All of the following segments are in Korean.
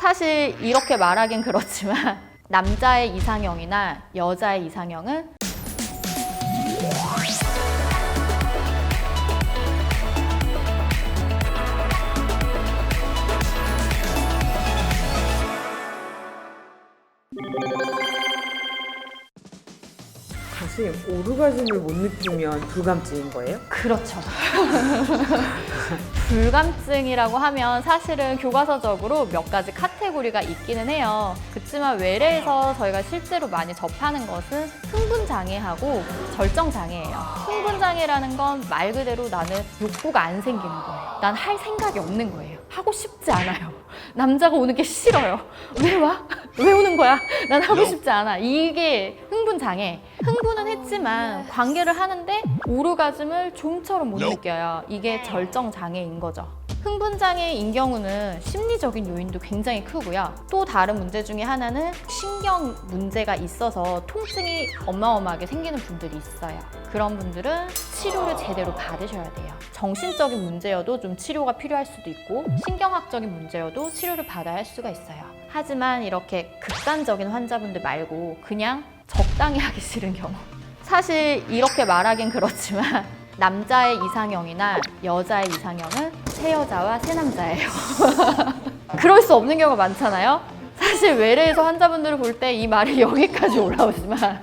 사실 이렇게 말하긴 그렇지만 남자의 이상형이나 여자의 이상형은 다시 오르가즘을 못 느끼면 불감증인 거예요? 그렇죠. 불감증이라고 하면 사실은 교과서적으로 몇 가지 카테고리가 있기는 해요. 그렇지만 외래에서 저희가 실제로 많이 접하는 것은 흥분장애하고 절정장애예요. 흥분장애라는 건 말 그대로 나는 욕구가 안 생기는 거예요. 난 할 생각이 없는 거예요. 하고 싶지 않아요. 남자가 오는 게 싫어요. 왜 와? 왜 오는 거야? 난 하고 싶지 않아. 이게 흥분장애. 흥분은 했지만 관계를 하는데 오르가즘을 좀처럼 못 느껴요. 이게 절정장애인 거죠. 흥분장애인 경우는 심리적인 요인도 굉장히 크고요. 또 다른 문제 중에 하나는 신경 문제가 있어서 통증이 어마어마하게 생기는 분들이 있어요. 그런 분들은 치료를 제대로 받으셔야 돼요. 정신적인 문제여도 좀 치료가 필요할 수도 있고 신경학적인 문제여도 치료를 받아야 할 수가 있어요. 하지만 이렇게 극단적인 환자분들 말고 그냥 적당히 하기 싫은 경우. 사실 이렇게 말하긴 그렇지만 남자의 이상형이나 여자의 이상형은 새 여자와 새 남자예요. 그럴 수 없는 경우가 많잖아요. 사실 외래에서 환자분들을 볼 때 이 말이 여기까지 올라오지만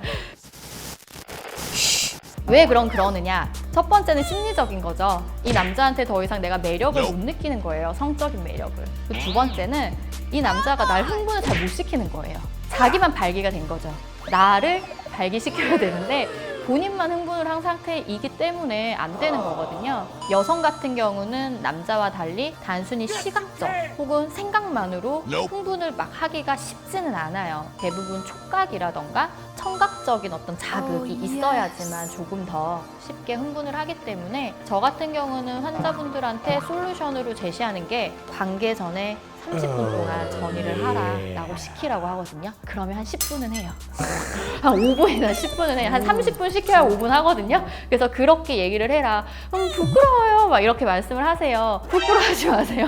왜 그러느냐? 첫 번째는 심리적인 거죠. 이 남자한테 더 이상 내가 매력을 못 느끼는 거예요. 성적인 매력을. 두 번째는 이 남자가 날 흥분을 잘 못 시키는 거예요. 자기만 발기가 된 거죠. 나를 발기시켜야 되는데 본인만 흥분을 한 상태이기 때문에 안 되는 거거든요. 여성 같은 경우는 남자와 달리 단순히 시각적 혹은 생각만으로 흥분을 막 하기가 쉽지는 않아요. 대부분 촉각이라던가 청각적인 어떤 자극이 있어야지만 조금 더 쉽게 흥분을 하기 때문에 저 같은 경우는 환자분들한테 솔루션으로 제시하는 게 관계 전에 30분 동안 전의를 하라라고 시키라고 하거든요. 그러면 한 10분은 해요. 한 5분이나 10분은 해요. 한 30분 시켜야 5분 하거든요. 그래서 그렇게 얘기를 해라. 부끄러워요. 막 이렇게 말씀을 하세요. 부끄러워하지 마세요.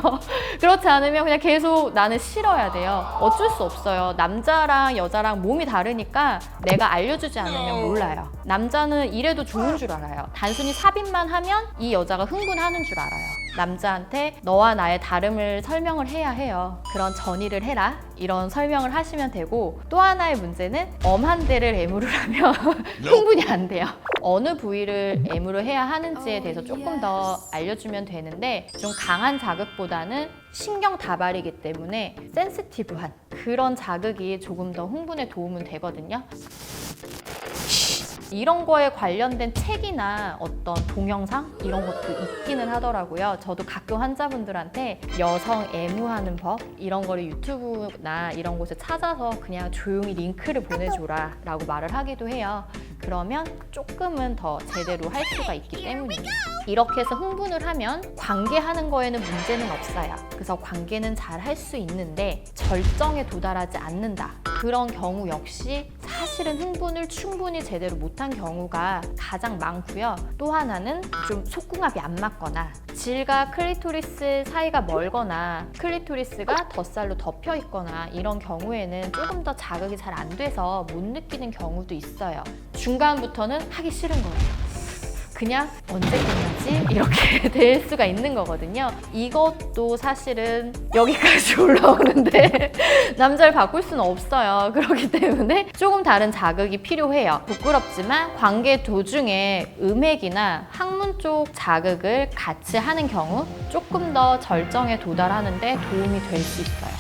그렇지 않으면 그냥 계속 나는 싫어야 돼요. 어쩔 수 없어요. 남자랑 여자랑 몸이 다르니까 내가 알려주지 않으면 몰라요. 남자는 이래도 좋은 줄 알아요. 단순히 삽입만 하면 이 여자가 흥분하는 줄 알아요. 남자한테 너와 나의 다름을 설명을 해야 해요. 그런 전의를 해라. 이런 설명을 하시면 되고 또 하나의 문제는 엄한 데를 애무를 하면 흥분이 안 돼요. 어느 부위를 애무를 해야 하는지에 대해서 조금 더 알려주면 되는데 좀 강한 자극보다는 신경 다발이기 때문에 센시티브한 그런 자극이 조금 더 흥분에 도움은 되거든요. 이런 거에 관련된 책이나 어떤 동영상 이런 것도 있기는 하더라고요. 저도 가끔 환자분들한테 여성 애무하는 법 이런 거를 유튜브나 이런 곳에 찾아서 그냥 조용히 링크를 보내줘라 라고 말을 하기도 해요. 그러면 조금은 더 제대로 할 수가 있기 때문이에요. 이렇게 해서 흥분을 하면 관계하는 거에는 문제는 없어요. 그래서 관계는 잘 할 수 있는데 절정에 도달하지 않는다. 그런 경우 역시 사실은 흥분을 충분히 제대로 못한 경우가 가장 많고요. 또 하나는 좀 속궁합이 안 맞거나 질과 클리토리스 사이가 멀거나 클리토리스가 덧살로 덮여 있거나 이런 경우에는 조금 더 자극이 잘 안 돼서 못 느끼는 경우도 있어요. 중간부터는 하기 싫은 거예요. 그냥 언제 끝나지? 이렇게 될 수가 있는 거거든요. 이것도 사실은 여기까지 올라오는데 남자를 바꿀 수는 없어요. 그렇기 때문에 조금 다른 자극이 필요해요. 부끄럽지만 관계 도중에 음액이나 학문 쪽 자극을 같이 하는 경우 조금 더 절정에 도달하는 데 도움이 될 수 있어요.